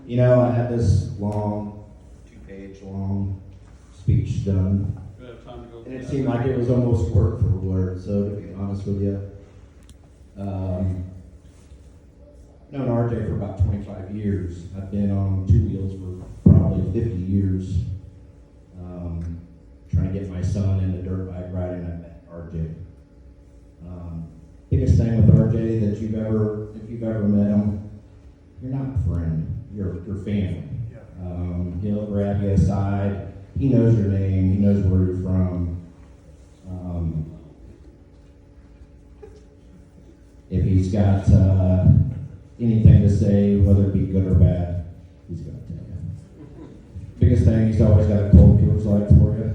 You know, I had this long, 2-page long speech done, We have time to go. and it seemed like it was almost word for word, so to be honest with you. I've known RJ for about 25 years. I've been on two wheels for probably 50 years. Trying to get my son into dirt bike riding, I met RJ. Biggest thing with RJ that if you've ever met him, you're not a friend, you're family. He'll grab you aside. He knows your name. He knows where you're from. If he's got anything to say, whether it be good or bad, he's going to tell you. Biggest thing, he's always got a cold Coors Light for you.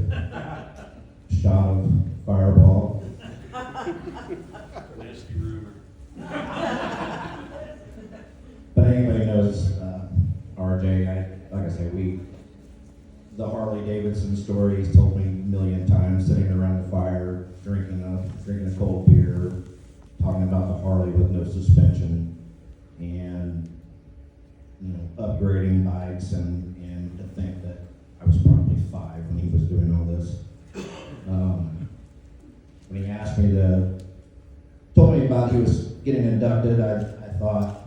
Shot of Fireball. Nasty rumor. But anybody knows RJ, like I say, the Harley Davidson story he's told me a million times, sitting around the fire, drinking a cold beer, talking about the Harley with no suspension, and upgrading bikes, and to think that I was probably 5 when he was doing all this. When he asked me told me about he was getting inducted, I thought,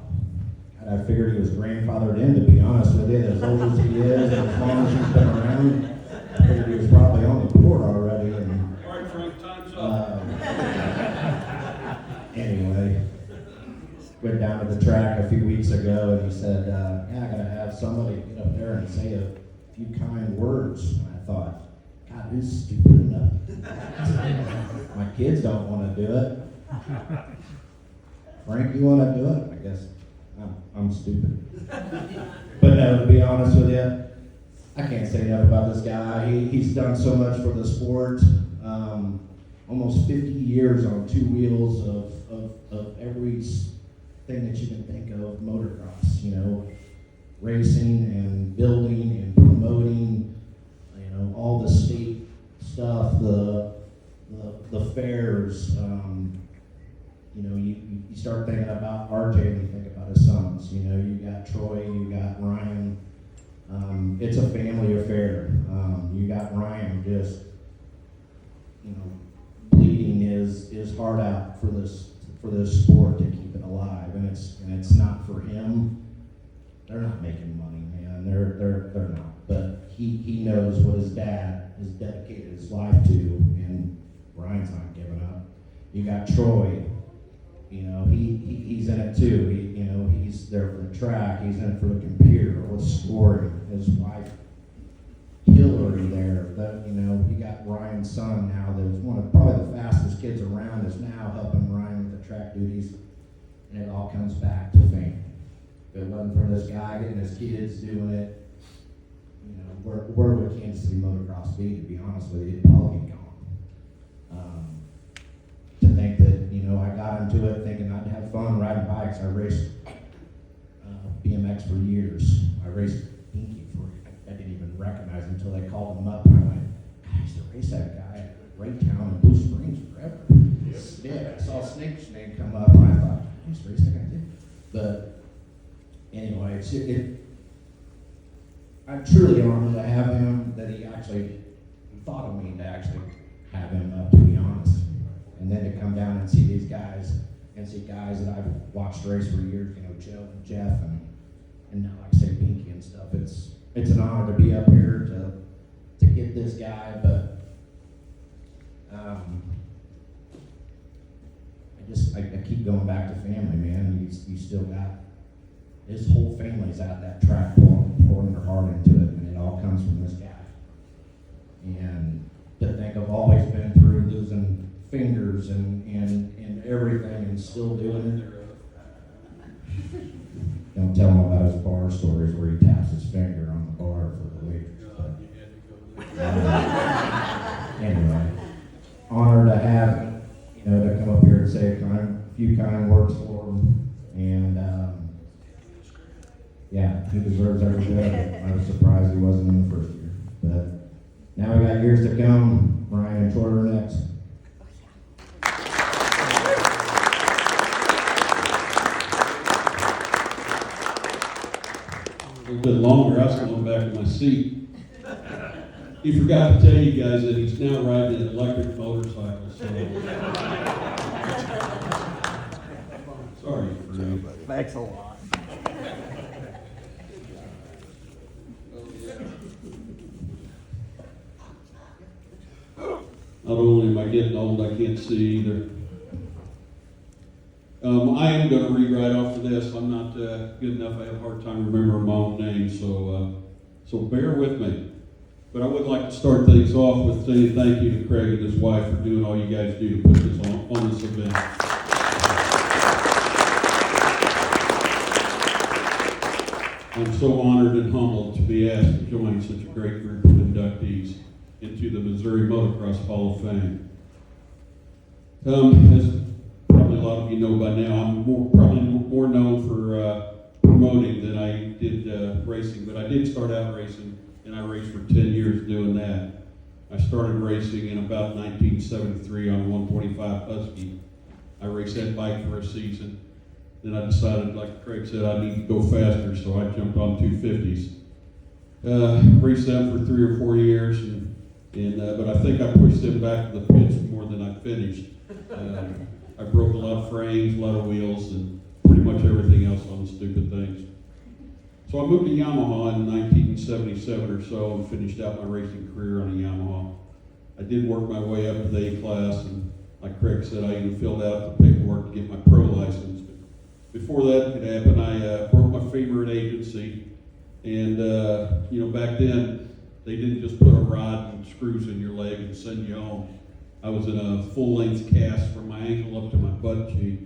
I figured he was grandfathered in, to be honest with you, as old as he is, and as long as he's been around, I figured he was probably on the board already. And, All right, Frank, time's up. Anyway, went down to the track a few weeks ago, and he said, I gotta have somebody get up there and say a few kind words. And I thought, God, who's stupid enough? My kids don't want to do it. Frank, you want to do it? I guess I'm stupid. But no, to be honest with you, I can't say enough about this guy. He's done so much for the sport. Almost 50 years on two wheels of every thing that you can think of, motocross, racing and building and promoting, all the state stuff, the fairs. You start thinking about RJ and you think about his sons. You got Troy, you got Ryan. It's a family affair. You got Ryan just, bleeding his heart out for this sport to keep it alive, and it's not for him. They're not making money, man. They're not. But he knows what his dad has dedicated his life to, and Ryan's not giving up. You got Troy. He's in it too. He's there for the track. He's in it for the computer, with scoring. His wife, Hillary, there. You got Ryan's son now. There's one of probably the fastest kids around is now helping Ryan with the track duties, and it all comes back to family. If it wasn't for this guy getting his kids doing it, where would Kansas City Motocross be? To be honest with you, it'd probably be gone. To think that I got into it thinking I'd have fun riding bikes. I raced BMX for years. I raced Pinky I didn't even recognize him until they called him up, and I went, I used to race that guy at Raytown and Blue Springs forever. Yeah, I saw Snake's name come up, and I thought, I used to race that guy too. But anyway, I'm truly honored to have him, that he actually thought of me to actually have him up, to be honest. And then to come down and see these guys, and see guys that I've watched race for years, Joe and Jeff, and now, like I say, Pinky and stuff. It's an honor to be up here to get this guy, but I keep going back to family, man. You still got his whole family's out that track pouring their heart into it, and it all comes from this guy. And to think of all he's been through, losing fingers and everything, and still doing it. Don't tell him about his bar stories where he taps his finger on the bar for the waitress. Anyway, honored to have him, to come up here and say a few kind words for him. And yeah, he deserves every bit of it. I was surprised he wasn't in the first year. But now we got years to come. Ryan and Troy are next. a little bit longer. I was going back in my seat. He forgot to tell you guys that he's now riding an electric motorcycle. So sorry for you. Thanks a lot. Not only am I getting old, I can't see either. I am going to read right off of this. I'm not good enough. I have a hard time remembering my own name, so bear with me. But I would like to start things off with saying thank you to Craig and his wife for doing all you guys do to put this on this event. I'm so honored and humbled to be asked to join such a great group of inductees into the Missouri Motocross Hall of Fame. As probably a lot of you know by now, I'm probably more known for promoting than I did racing, but I did start out racing, and I raced for 10 years doing that. I started racing in about 1973 on a 125 Husky. I raced that bike for a season. Then I decided, like Craig said, I need to go faster, so I jumped on 250s. Raced them for 3 or 4 years, but I think I pushed them back to the pits more than I finished. I broke a lot of frames, a lot of wheels, and pretty much everything else on the stupid things. So I moved to Yamaha in 1977 or so and finished out my racing career on a Yamaha. I did work my way up to the A class, and like Craig said, I even filled out the paperwork to get my pro license. But before that could happen, I broke my femur at agency, and back then they didn't just put a rod and screws in your leg and send you home. I was in a full-length cast from my ankle up to my butt cheek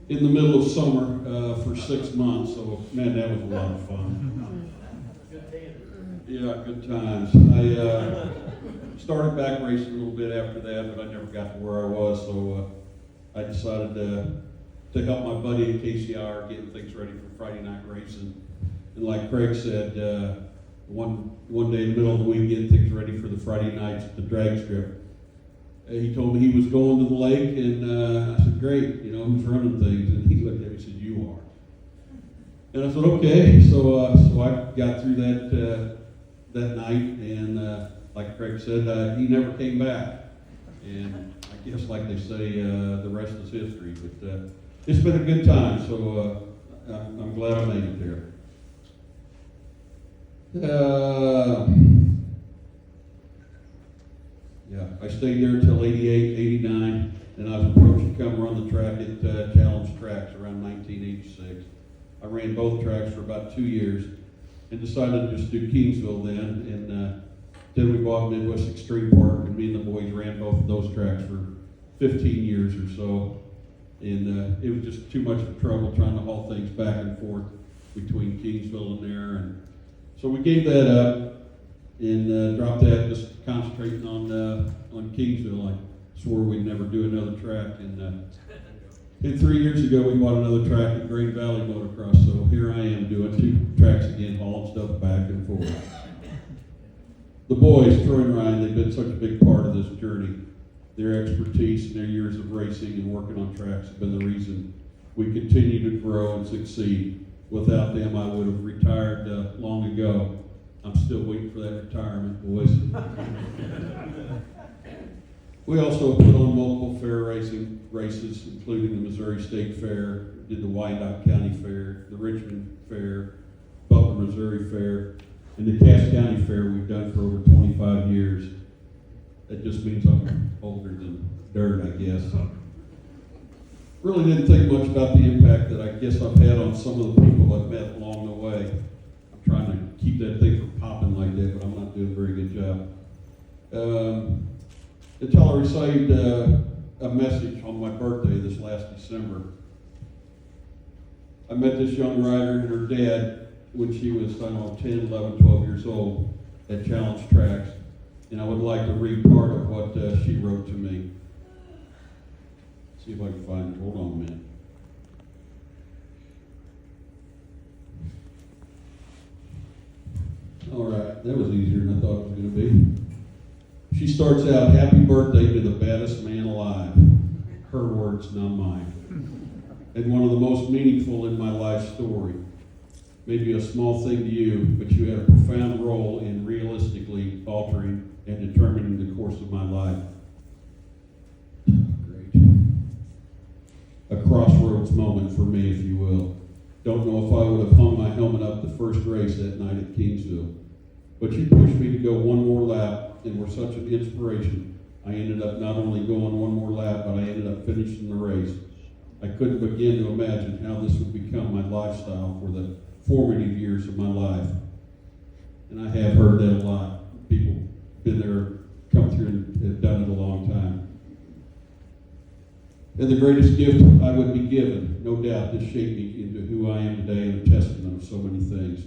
in the middle of summer for 6 months. So, man, that was a lot of fun. Yeah, good times. I started back racing a little bit after that, but I never got to where I was. So I decided to help my buddy at KCR getting things ready for Friday night racing. And like Craig said, one day in the middle of the week, getting things ready for the Friday nights at the drag strip. He told me he was going to the lake, and I said, great, who's running things? And he looked at me and said, you are. And I said, okay. So I got through that night, and like Craig said, he never came back. And I guess, like they say, the rest is history. But it's been a good time, so I'm glad I made it there. I stayed there until 88, 89, and I was approached to come run the track at Challenge Tracks around 1986. I ran both tracks for about 2 years and decided to just do Kingsville then, and then we bought Midwest Extreme Park, and me and the boys ran both of those tracks for 15 years or so, and it was just too much of trouble trying to haul things back and forth between Kingsville and there, and so we gave that up and dropped that, just concentrating on Kingsville. I swore we'd never do another track, and 3 years ago we bought another track at Green Valley Motocross, so here I am doing 2 tracks again, hauling stuff back and forth. The boys, Troy and Ryan, they've been such a big part of this journey. Their expertise and their years of racing and working on tracks have been the reason we continue to grow and succeed. Without them, I would have retired long ago. I'm still waiting for that retirement, boys. We also put on multiple fair races, including the Missouri State Fair, did the Wyandotte County Fair, the Richmond Fair, Butler, Missouri Fair, and the Cass County Fair we've done for over 25 years. That just means I'm older than dirt, I guess. Really didn't think much about the impact that I guess I've had on some of the people I've met along the way. I'm trying to keep that thing from popping like that, but I'm not doing a very good job. Until I received a message on my birthday this last December. I met this young rider and her dad when she was, 10, 11, 12 years old at Challenge Tracks, and I would like to read part of what she wrote to me. See if I can find it. Hold on a minute. All right, that was easier than I thought it was going to be. She starts out, happy birthday to the baddest man alive. Her words, not mine. And one of the most meaningful in my life story. maybe a small thing to you, but you had a profound role in realistically altering and determining the course of my life. Great. A crossroads moment for me, if you will. Don't know if I would have hung my helmet up the first race that night at Kingsville. But you pushed me to go one more lap and were such an inspiration. I ended up not only going one more lap, but I ended up finishing the race. I couldn't begin to imagine how this would become my lifestyle for the formative years of my life. And I have heard that a lot. People been there, come through and have done it a long time. And the greatest gift I would be given, no doubt, this shaped me into who I am today and a testament of so many things.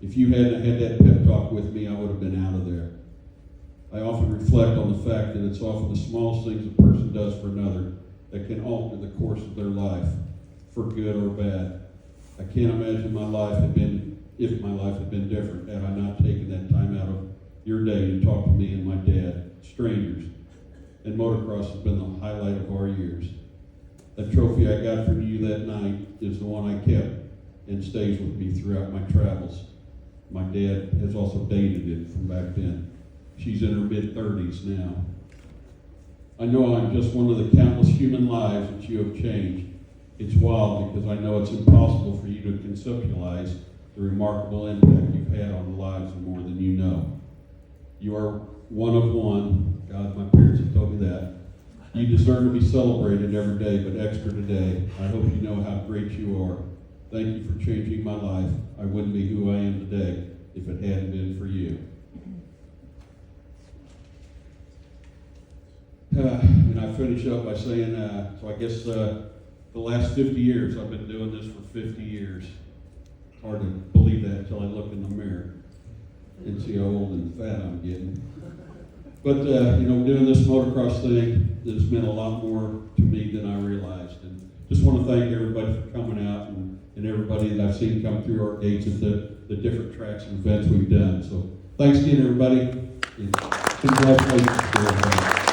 If you hadn't had that pep talk with me, I would have been out of there. I often reflect on the fact that it's often the smallest things a person does for another that can alter the course of their life, for good or bad. I can't imagine my life had been, if my life had been different, had I not taken that time out of your day to talk to me and my dad, strangers. And motocross has been the highlight of our years. That trophy I got from you that night is the one I kept and stays with me throughout my travels. My dad has also dated it from back then. She's in her mid-30s now. I know I'm just one of the countless human lives that you have changed. It's wild because I know it's impossible for you to conceptualize the remarkable impact you've had on the lives of more than you know. You are one of one. God, my parents have told me that. You deserve to be celebrated every day, but extra today. I hope you know how great you are. Thank you for changing my life. I wouldn't be who I am today if it hadn't been for you. And I finish up by saying, so I guess the last 50 years, I've been doing this for 50 years. Hard to believe that until I look in the mirror and see how old and fat I'm getting. But, doing this motocross thing has meant a lot more to me than I realized. And just want to thank everybody for coming out and everybody that I've seen come through our gates at the different tracks and events we've done. So thanks again, everybody. And congratulations to everybody.